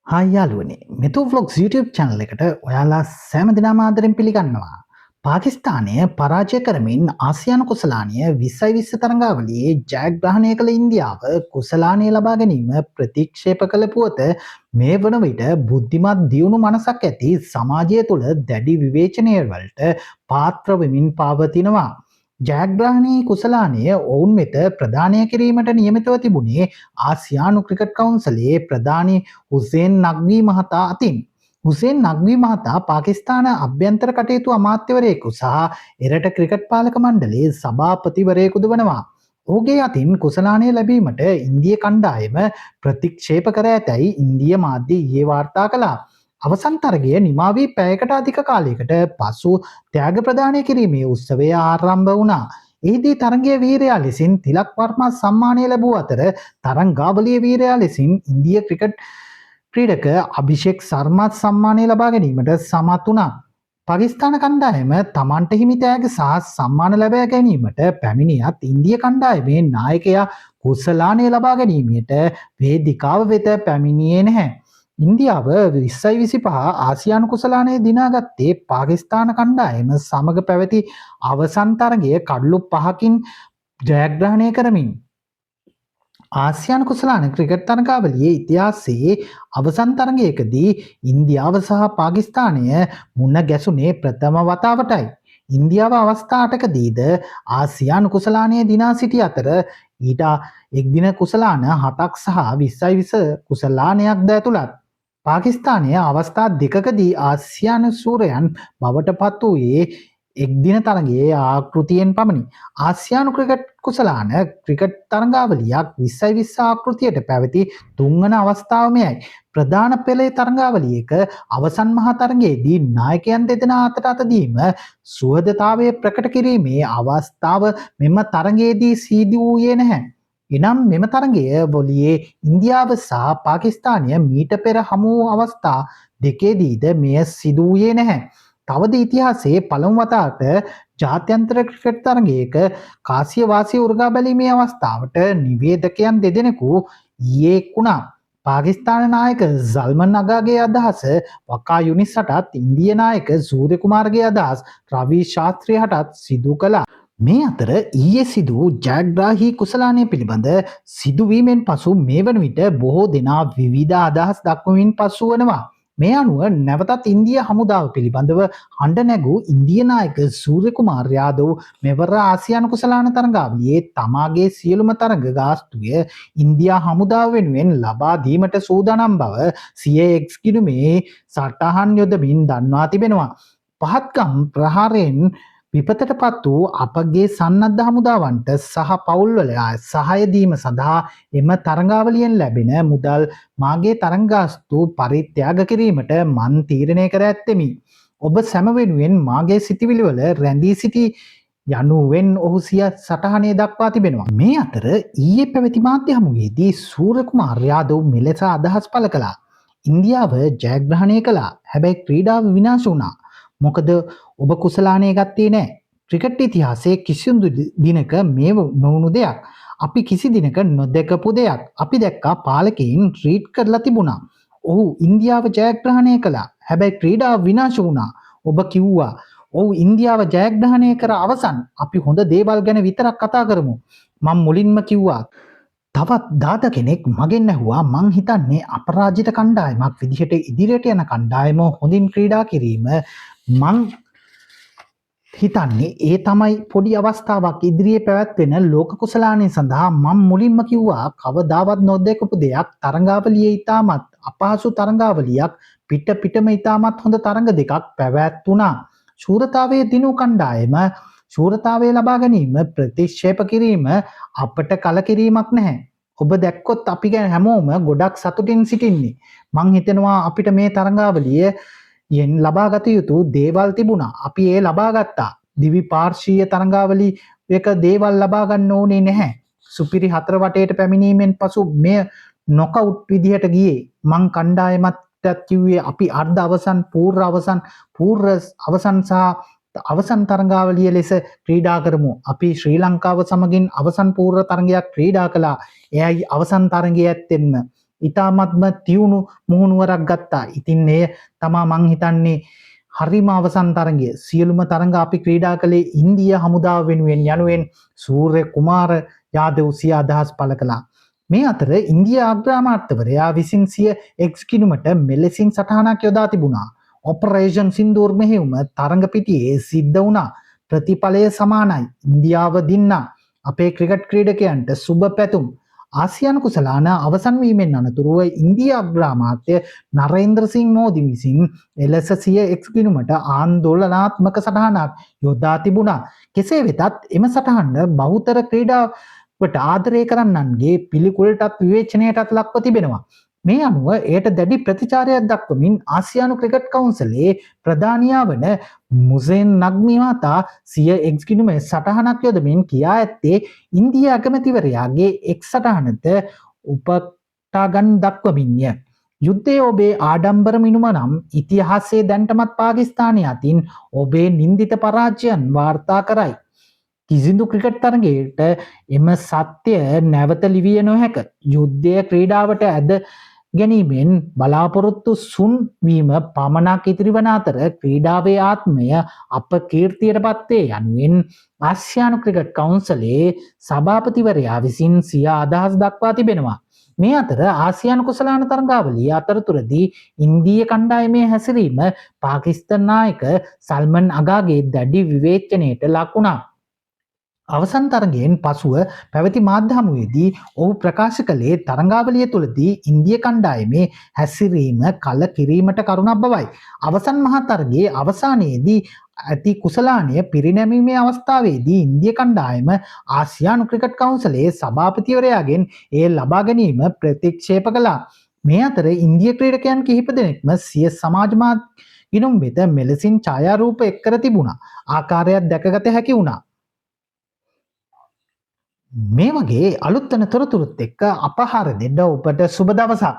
Hi යාළුවනේ මෙතු ෆ්ලොග්ස් YouTube channel එකට ඔයාලා සෑම දිනම ආදරෙන් පිළිගන්නවා. පාකිස්තානය පරාජය කරමින් ආසියානු කුසලානය 2020 තරඟාවලියේ ජයග්‍රහණය කළ ඉන්දියාව කුසලානය ලබා ගැනීම ප්‍රතික්ෂේප කළ පුවත මේ වන විට බුද්ධිමත් දියුණු මනසක් ඇති සමාජය තුළ දැඩි විවේචනය වලට පාත්‍ර වෙමින් පවතිනවා. ජයග්‍රහණී කුසලානය ඔවුන් වෙත ප්‍රධානය කිරීමට නියමිතව තිබුණේ ආසියානු ක්‍රිකට් කවුන්සලේ ප්‍රධානී හුසේන් නග්වී මහතා අතින්. හුසේන් නග්වී මහතා පාකිස්තාන අභ්‍යන්තර කටයුතු අමාත්‍යවරයෙකු සහ එරට ක්‍රිකට් පාලක මණ්ඩලයේ සභාපතිවරයෙකුද වනවා. ඔහුගේ අතින් කුසලානය ලැබීමට ඉන්දිය කණ්ඩායම ප්‍රතික්ෂේප කර ඇතැයි ඉන්දිය මාධ්‍ය ඊයේ වාර්තා කළා. අවසන් තරගය නිමාවී පැයකට අධික කාලයකට පසු ත්‍යාග ප්‍රදානය කිරීමේ උත්සවය ආරම්භ වුණා. එහිදී තරගයේ වීරයා ලෙසින් තිලක් වර්මා සම්මානය ලැබූ අතර තරංගාවලියේ වීරයා ලෙසින් ඉන්දිය ක්‍රිකට් ක්‍රීඩක අභිෂෙක් සර්මාත් සම්මානය ලබා ගැනීමට සමත් වුණා. පාකිස්තාන කණ්ඩායම තමන්ට හිමි තෑග සහ සම්මාන ලැබ ගැනීමට පැමිණියත් ඉන්දිය කණ්ඩායමේ නායකයා කුසලානය ලබා ගැනීමට වේදිකාව වෙත පැමිණියේ නැහැ. ඉන්දියාව 2025 ආසියානු කුසලානය දිනාගත්තේ පාකිස්තාන කණ්ඩායම සමග පැවති අවසන් තරගය කඩලු 5කින් ජයග්‍රහණය කරමින්. ආසියානු කුසලාන ක්‍රිකට් තරගාවලියේ ඉතිහාසයේ අවසන් තරගයකදී ඉන්දියාව සහ පාකිස්තානය මුණ ගැසුනේ ප්‍රථම වතාවටයි. ඉන්දියාව අවස්ථා 8කදීද ආසියානු කුසලානය දිනා සිටි අතර ඊට එක්දින කුසලාන 7ක් සහ 2020 කුසලානයක් ද ඇතුළත්. පාකිස්තානය අවස්ථා දෙකකදී ආසියානු සූරයන් බවට පත් වූයේ එක්දින තරගයේ ආකෘතියෙන් පමණි. ආසියානු ක්‍රිකට් කුසලාන ක්‍රිකට් තරඟාවලියක් 2020 ආකෘතියට පැවති තුන්වන අවස්ථාව මෙයයි. ප්‍රධාන පෙළේ තරඟාවලියක අවසන් මහා තරගයේදී නායකයන් දෙදෙනා අතට අතදීම සුහදතාවය ප්‍රකට කිරීමේ අවස්ථාව මෙම තරගයේදී සිදු වූයේ නැහැ. එනම් මෙම තරගය වොලියේ ඉන්දියාව සහ පාකිස්තානය මීට පෙර හමු වූ අවස්ථා දෙකේදීද මෙය සිදු වූයේ නැහැ. තවද ඉතිහාසයේ පළමු වතාවට ජාත්‍යන්තර ක්‍රිකට් තරගයක කාසිය වාසිය උරගා බැලීමේ අවස්ථාවට නිවේදකයන් දෙදෙනෙකු ඊයේ වුණා. පාකිස්තාන නායක සල්මන් අගාගේ අදහස වකා යුනිස් හටත් ඉන්දිය නායක සූර්ය කුමාරගේ අදහස් රවී ශාස්ත්‍රී හටත් සිදු කළා. මේ අතර ඊයේ සිදු ජයග්‍රාහී කුසලානය පිළිබඳ සිදුවීමෙන් පසු මේ වන විට බොහෝ දෙනා විවිධ අදහස් දක්වමින් පසු වනවා. මේ අනුව නැවතත් ඉන්දිය හමුදාව පිළිබඳව හඬ නැගූ ඉන්දිය නායක සූර්ය කුමාර යාදව් මෙවර ආසියානු කුසලාන තරඟාවලියේ තමාගේ සියලුම තරඟ ගාස්තුව ඉන්දියා හමුදාව වෙනුවෙන් ලබා දීමට සූදානම් බව CAX ගිණුමේ සටහන් යොදමින් දන්වා තිබෙනවා. පහත්කම් ප්‍රහාරයෙන් විපතට පත් වූ අපගේ සන්නද්ධ හමුදාවන්ට සහ පවුල්වල සහාය දීම සඳහා එම තරඟාවලියෙන් ලැබෙන මුදල් මාගේ තරංගාස්තු පරිත්‍යාග කිරීමට මන් තීරණය කර ඇත්තෙමි. ඔබ සැම වෙනුවෙන් මාගේ සිතිවිලිවල රැඳී සිටි යනුවෙන් ඔහු සිය සටහනේ දක්වා තිබෙනවා. මේ අතර ඊයේ පැවති මාධ්‍ය හමුවේදී සූර්ය කුමාර යාදව් මෙලෙස අදහස් පළ කළා. ඉන්දියාව ජයග්‍රහණය කළා. හැබැයි ක්‍රීඩාව විනාශ වුණා. මොකද ඔබ කුසලානය ගත්තේ නෑ. ක්‍රිකට් ඉතිහාසයේ කිසිදු දිනක මේ නොවුණු දෙයක්. අපි කිසි දිනක නොදැකපු දෙයක්. අපි දැක්කා පාලකයින් ට්‍රීට් කරලා තිබුණා. ඔහු ඉන්දියාව ජයග්‍රහණය කළා. හැබැයි ක්‍රීඩාව විනාශ වුණා. ඔබ කිව්වා ඔහු ඉන්දියාව ජයග්‍රහණය කර අවසන් අපි හොඳ දේවල් ගැන විතරක් කතා කරමු. මම මුලින්ම කිව්වා තවත් දාත කෙනෙක් මගෙන් ඇහුවා මං හිතන්නේ අපරාජිත කණ්ඩායමක් විදිහට ඉදිරියට යන කණ්ඩායම හොඳින් ක්‍රීඩා කිරීම මං හිතන්නේ ඒ තමයි පොඩි අවස්ථාවක් ඉදිරියේ පැවැත්වෙන ලෝක කුසලානය සඳහා මම මුලින්ම කිව්වා කවදාවත් නොදැකපු දෙයක් තරඟාවලියේ ඉතාමත් අපහසු තරඟාවලියක් පිටම ඉතාමත් හොඳ තරඟ දෙකක් පැවැත්වුණා. ශූරතාවයේ දිනු කණ්ඩායම ශූරතාවය ලබා ගැනීම ප්‍රතික්ෂේප කිරීම අපට කලකිරීමක් නැහැ. ඔබ දැක්කොත් අපි ගැන හැමෝම ගොඩක් සතුටින් සිටින්නේ. මං හිතනවා අපිට මේ තරඟාවලිය යෙන් ලබාගත යුතු දේවල් තිබුණා. අපි ඒ ලබාගත්තා. දිවි පාර්ශීය තරඟාවලි එක දේවල් ලබා ගන්න ඕනේ නැහැ. සුපිරි 4 වටේට පැමිණීමෙන් පසු මෙය නොකවුට් විදිහට ගියේ. මං කණ්ඩායමත් කිව්වේ අපි අර්ධ අවසන් පූර්ව අවසන් සහ අවසන් තරඟාවලිය ලෙස ක්‍රීඩා කරමු. අපි ශ්‍රී ලංකාව සමගින් අවසන් පූර්ව තරඟයක් ක්‍රීඩා කළා. එයයි අවසන් තරඟය ඇත්තෙන්ම ඉතාමත්ම තියුණු මුහුණුවරක් ගත්තා. ඉතින් එය තමා මං හිතන්නේ හරිම අවසන් තරගය. සියලුම තරඟ අපි ක්‍රීඩා කළේ ඉන්දිය හමුදාව වෙනුවෙන් යනුවෙන් සූර්ය කුමාර යාදව් සිය අදහස් පළ කළා. මේ අතර ඉන්දිය අග්‍රාමාත්‍යවරයා විසින් සිය එක්ස් ගිණුමට මෙලෙසින් සටහනක් යොදා තිබුණා. ඔපරේෂන් සින්දූර් මෙහෙයුම තරඟ පිටියේ සිද්ධ වුණා. ප්‍රතිඵලය සමානයි. ඉන්දියාව දින්නා. අපේ ක්‍රිකට් ක්‍රීඩකයන්ට සුබ පැතුම්. ආසියානු කුසලාන අවසන් වීමෙන් අනතුරුව ඉන්දියා අග්‍රාමාත්‍ය නරේන්ද්‍ර සිං මෝදි විසින් එලෙස සිය එක්ස් ගිණුමට ආන්දෝලනාත්මක සටහනක් යොදා තිබුණා. කෙසේ වෙතත් එම සටහන බහුතර ක්‍රීඩාවට ආදරය කරන්නන්ගේ පිළිකුලටත් විවේචනයටත් ලක්ව තිබෙනවා. මේ අනුව එයට දැඩි ප්‍රතිචාරයක් දක්වමින් ආසියානු ක්‍රිකට් කවුන්සිලේ ප්‍රධානියා වන මුසේන් නග්මි මහතා සිය එක්ස් ගිණුමේ සටහනක් යොදමින් කියා ඇත්තේ ඉන්දිය අගමැතිවරයාගේ එක් සටහනට උපටාගන් දක්වමින්ය. යුද්ධයේ ඔබේ ආඩම්බර මිනුම නම් ඉතිහාසයේ දැන්ටමත් පාකිස්තානය අතින් ඔබේ නින්දිත පරාජයන් වාර්තා කරයි. කිසිදු ක්‍රිකට් තරගයට එම සත්‍ය නැවත ලිවිය නොහැක. යුද්ධය ක්‍රීඩාවට ඇද ගැනීමෙන් බලාපොරොත්තු සුන්වීම පමණක් ඉතිරිවන අතර ක්‍රීඩාවේ ආත්මය අප කීර්තියට පත්වේ යනුවෙන් ආසියානු ක්‍රිකට් කවුන්සලේ සභාපතිවරයා විසින් සිය අදහස් දක්වා තිබෙනවා. මේ අතර ආසියානු කුසලාන තරගාවලිය අතරතුරදී ඉන්දීය කණ්ඩායමේ හැසිරීම පාකිස්තාන නායක සල්මන් අගාගේ දැඩි විවේචනයට ලක් වුණා. අවසන් තරගයෙන් පසුව පැවති මාධ්‍ය හමුවේදී ඔහු ප්‍රකාශ කළේ තරඟාවලිය තුළදී ඉන්දිය කණ්ඩායමේ හැසිරීම කල කිරීමට කරුණක් බවයි. අවසන් මහා තරගයේ අවසානයේදී ඇති කුසලානය පිරිනැමීමේ අවස්ථාවේදී ඉන්දිය කණ්ඩායම ආසියානු ක්‍රිකට් කවුන්සිලේ සභාපතිවරයාගෙන් එය ලබා ගැනීම ප්‍රතික්ෂේප කළා. මේ අතර ඉන්දිය ක්‍රීඩකයන් කිහිප දෙනෙක්ම සිය සමාජ මාධ්‍ය ගිණුම් වෙත මෙලෙසින් ඡායාරූප එක් කර තිබුණා. ආකාරයක් දැකගත හැකි වුණා. මේ වගේ අලුත් වෙන තොරතුරුත් එක්ක අපහාර දෙන්න ඔබට සුබ දවසක්.